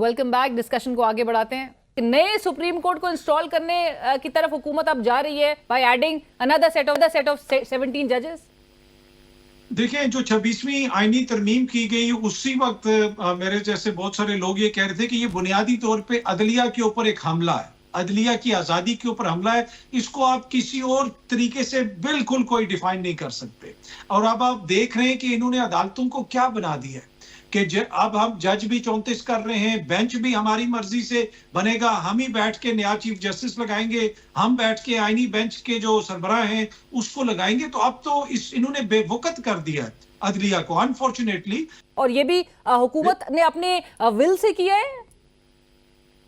Welcome back. Discussion को आगे बढ़ाते हैं। नए सुप्रीम कोर्ट को इंस्टॉल करने की तरफ हुकूमत अब जा रही है by adding another set of 17 जजेस। देखें, जो 26वीं आईनी तरमीम की गई उसी वक्त मेरे जैसे बहुत सारे लोग ये कह रहे थे कि ये बुनियादी तौर पे अदलिया के ऊपर एक हमला है, अदलिया की आजादी के ऊपर हमला है। इसको आप किसी और तरीके से बिल्कुल कोई डिफाइन नहीं कर सकते। और अब आप देख रहे हैं कि इन्होंने अदालतों को क्या बना दिया है कि अब हम जज भी 34 कर रहे हैं, बेंच भी हमारी मर्जी से बनेगा, हम ही बैठ के नया चीफ जस्टिस लगाएंगे, हम बैठ के आईनी बेंच के जो सरबराह हैं उसको लगाएंगे। तो अब तो इन्होंने बेवकूफ कर दिया है अदलिया को, अनफॉर्चुनेटली। और ये भी हुकूमत ने अपने विल से किया है।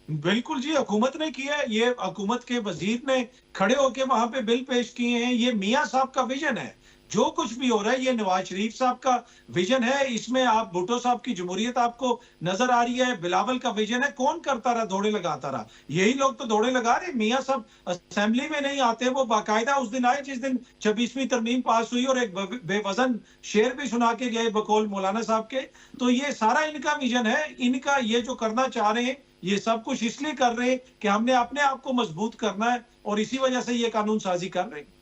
बिल्कुल जी, हुकूमत ने किया है। ये हुकूमत के वजीर ने खड़े होकर वहां पे बिल पेश किए हैं। ये मियां साहब का विजन है। जो कुछ भी हो रहा है ये नवाज शरीफ साहब का विजन है। इसमें आप भुट्टो साहब की जमहूरियत आपको नजर आ रही है, बिलावल का विजन है। कौन करता रहा, दौड़े लगाता रहा? यही लोग तो दौड़े लगा रहे। मियां साहब असेंबली में नहीं आते, वो बाकायदा उस दिन आए जिस दिन 26वीं तरमीम पास हुई और एक बेवजन शेर भी सुना के गए बकौल मौलाना साहब के। तो ये सारा इनका विजन है। इनका ये जो करना चाह रहे हैं ये सब कुछ इसलिए कर रहे हैं कि हमने अपने आप को मजबूत करना है और इसी वजह से ये कानून साजी कर रहे हैं।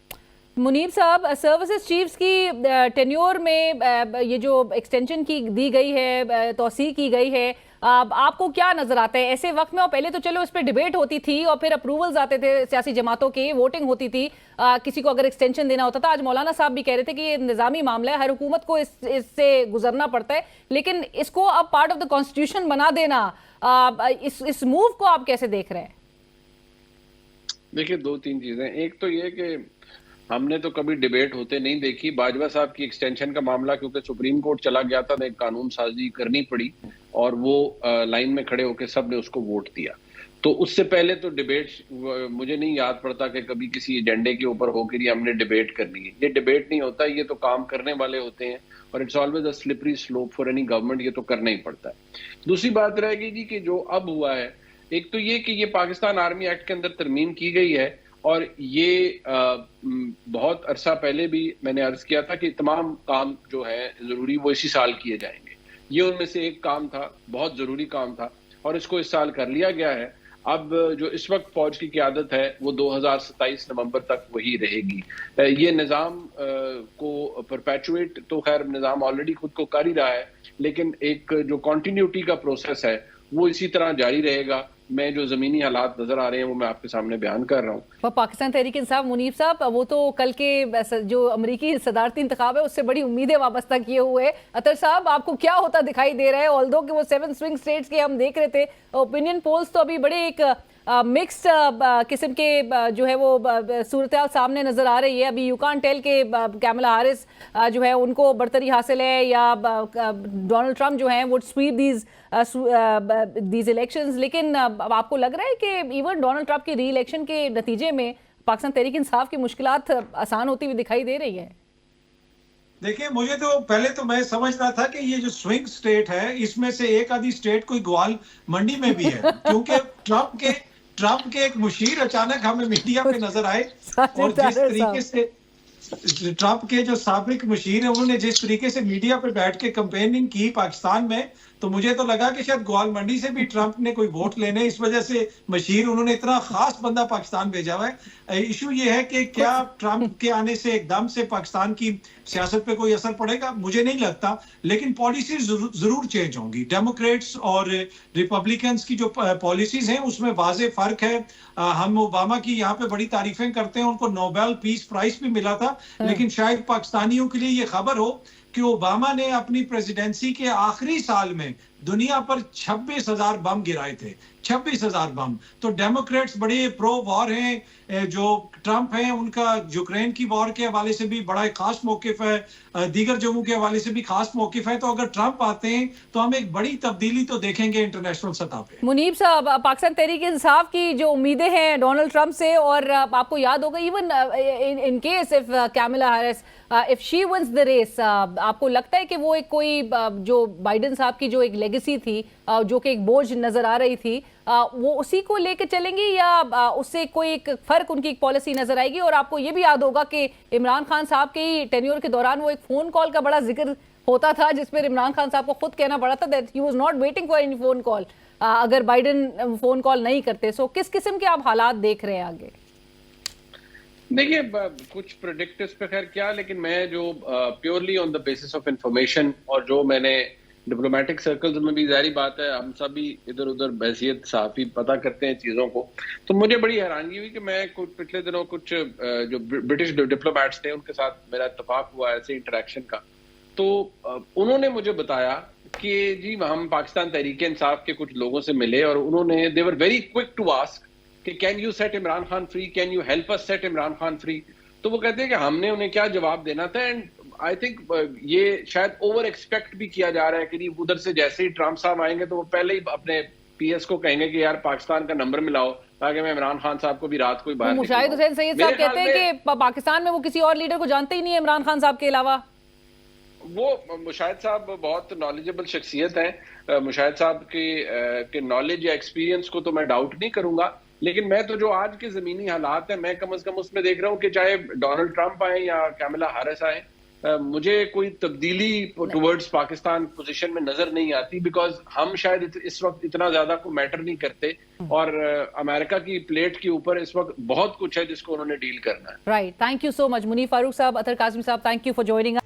मुनीब साहब, सर्विसेज चीफ्स की टेन्योर में ये जो एक्सटेंशन की दी गई है, तौसीह की गई है, आपको क्या नजर आता है ऐसे वक्त में? और पहले तो चलो इस पर डिबेट होती थी और फिर अप्रूवल्स आते थे सियासी जमातों के, वोटिंग होती थी, किसी को अगर एक्सटेंशन देना होता था। आज मौलाना साहब भी कह रहे थे कि ये निजामी मामला है, हर हुकूमत को इससे गुजरना पड़ता है, लेकिन इसको अब पार्ट ऑफ द कॉन्स्टिट्यूशन बना देना, इस मूव को आप कैसे देख रहे हैं? देखिए, दो तीन चीजें। एक तो ये कि हमने तो कभी डिबेट होते नहीं देखी। बाजवा साहब की एक्सटेंशन का मामला क्योंकि सुप्रीम कोर्ट चला गया था, तो एक कानून साजी करनी पड़ी और वो लाइन में खड़े होकर सब ने उसको वोट दिया। तो उससे पहले तो डिबेट मुझे नहीं याद पड़ता कि कभी किसी एजेंडे के ऊपर होकर ये हमने डिबेट करनी है। ये डिबेट नहीं होता, ये तो काम करने वाले होते हैं और it's always a slippery slope for any government. ये तो करना ही पड़ता है। दूसरी बात रहेगी जी कि जो अब हुआ है, एक तो ये कि ये पाकिस्तान आर्मी एक्ट के अंदर तरमीम की गई है और ये बहुत अरसा पहले भी मैंने अर्ज किया था कि तमाम काम जो है जरूरी वो इसी साल किए जाएंगे। ये उनमें से एक काम था, बहुत जरूरी काम था और इसको इस साल कर लिया गया है। अब जो इस वक्त फौज की क़यादत है वो 2027 नवंबर तक वही रहेगी। ये निज़ाम को परपेचुएट तो खैर निज़ाम ऑलरेडी खुद को कर ही रहा है, लेकिन एक जो कॉन्टिन्यूटी का प्रोसेस है वो इसी तरह जारी रहेगा। मैं जो जमीनी हालात नजर आ रहे हैं वो मैं आपके सामने बयान कर रहा हूँ। पाकिस्तान तहरीक इंसाफ, मुनीब साहब, वो तो कल के जो अमरीकी सदारती इंतखाब है उससे बड़ी उम्मीदें वाबस्ता किए हुए। अतर साहब, आपको क्या होता दिखाई दे रहा है? ऑल्दो कि वो 7 स्विंग स्टेट्स के हम देख रहे थे, ओपिनियन पोल्स तो अभी बड़े एक मिक्स्ड किस्म के जो है वो सूरत सामने नजर आ रही है। अभी यू कांट टेल के कैमला हैरिस जो है उनको बढ़तरी हासिल है या डोनाल्ड ट्रंप जो है वुड स्वीप दीज इलेक्शंस। लेकिन आपको लग रहा है कि इवन डोनाल्ड ट्रंप के री इलेक्शन के नतीजे में पाकिस्तान तहरीक इंसाफ की मुश्किलात आसान होती हुई दिखाई दे रही है? देखिए, मुझे तो पहले तो मैं समझता था कि ये जो स्विंग स्टेट है इसमें से एक आधी स्टेट कोई ग्वाल मंडी में भी है, क्योंकि ट्रंप के एक मुशीर अचानक हमें मीडिया पे नजर आए और जिस तरीके से ट्रंप के जो साबिक मुशीर है उन्होंने जिस तरीके से मीडिया पे बैठ के कैंपेनिंग की पाकिस्तान में, तो मुझे तो लगा कि शायद ग्वाल मंडी से भी ट्रंप ने कोई वोट लेने, इस वजह से मशीर उन्होंने इतना खास बंदा पाकिस्तान भेजा हुआ है। इशू ये है कि क्या ट्रंप के आने से एकदम से पाकिस्तान की सियासत पे कोई असर पड़ेगा? मुझे नहीं लगता, लेकिन पॉलिसी जरूर चेंज होंगी। डेमोक्रेट्स और रिपब्लिकन्स की जो पॉलिसीज हैं उसमें वाजे फर्क है। हम ओबामा की यहाँ पे बड़ी तारीफें करते हैं, उनको नोबेल पीस प्राइज भी मिला था, लेकिन शायद पाकिस्तानियों के लिए ये खबर हो कि ओबामा ने अपनी प्रेसिडेंसी के आखिरी साल में दुनिया पर 26,000 बम गिराए थे। 26,000 बम। तो डेमोक्रेट्स बड़े प्रो वॉर हैं। जो ट्रंप हैं उनका यूक्रेन की वॉर के हवाले से भी बड़ा एक खास मौकिफ है, दीगर जंगों के हवाले से भी खास मौकिफ है। तो अगर ट्रंप आते हैं तो हम एक बड़ी तब्दीली तो देखेंगे इंटरनेशनल सतह पे। मुनीब साहब, पाकिस्तान तहरीक इंसाफ की जो उम्मीदें हैं डोनाल्ड ट्रंप से, और आपको याद होगा even in case if Kamala Harris if she wins the race, आपको लगता है कि वो एक कोई जो बाइडेन साहब की जो एक लेगेसी थी, जो कि एक बोझ नजर आ रही थी, वो उसी को लेकर चलेंगी या उससे कोई एक फर्क उनकी एक पॉलिसी नजर आएगी? और आपको ये भी याद होगा कि इमरान खान साहब के टेन्योर के दौरान वो एक फोन कॉल का बड़ा जिक्र होता था जिस पर इमरान खान साहब को खुद कहना पड़ा था that he was not waiting for any phone call, अगर बाइडेन फोन कॉल नहीं करते। सो किस किस्म के आप हालात देख रहे हैं आगे? देखिए, कुछ प्रोडिक्ट इस पे खैर क्या, लेकिन मैं जो purely on the basis of information और जो मैंने डिप्लोमेटिक सर्कल्स में भी, जारी बात है हम सब भी इधर उधर बहसियत सहाफी पता करते हैं चीज़ों को, तो मुझे बड़ी हैरानगी हुई कि मैं कुछ पिछले दिनों कुछ जो ब्रिटिश डिप्लोमेट्स थे उनके साथ मेरा इत्तेफाक हुआ ऐसे इंटरेक्शन का, तो उन्होंने मुझे बताया कि जी हम पाकिस्तान तहरीक इंसाफ के कुछ लोगों से मिले और उन्होंने they were very quick to ask कि can you set Imran Khan free, can you help us set Imran Khan free. तो वो कहते हैं कि हमने उन्हें क्या जवाब देना था, एंड आई थिंक ये शायद ओवर एक्सपेक्ट भी किया जा रहा है कि उधर से जैसे ही ट्रंप साहब आएंगे तो वो पहले ही अपने पीएस को कहेंगे कि यार पाकिस्तान का नंबर मिलाओ ताकि मैं इमरान खान साहब को भी रात को ही बाहर मुशाहिद हुसैन सैयद साहब कहते हैं कि पाकिस्तान में वो किसी और लीडर को जानते ही नहीं है इमरान खान साहब के अलावा। वो मुशाहिद साहब बहुत नॉलेजेबल शख्सियत हैं, मुशाहिद साहब के नॉलेज या एक्सपीरियंस को तो मैं डाउट नहीं करूंगा, लेकिन मैं तो जो आज के जमीनी हालात है मैं कम से कम उसमें देख रहा हूँ कि चाहे डोनाल्ड ट्रंप आए या कैमला हैरिस आए, मुझे कोई तब्दीली टुवर्ड्स पाकिस्तान पोजीशन में नजर नहीं आती, बिकॉज हम शायद इस वक्त इतना ज्यादा को मैटर नहीं करते और अमेरिका की प्लेट के ऊपर इस वक्त बहुत कुछ है जिसको उन्होंने डील करना है। Right, thank you so much Munif Farooq साहब, अतर काज़मी साहब, थैंक यू फॉर ज्वाइनिंग।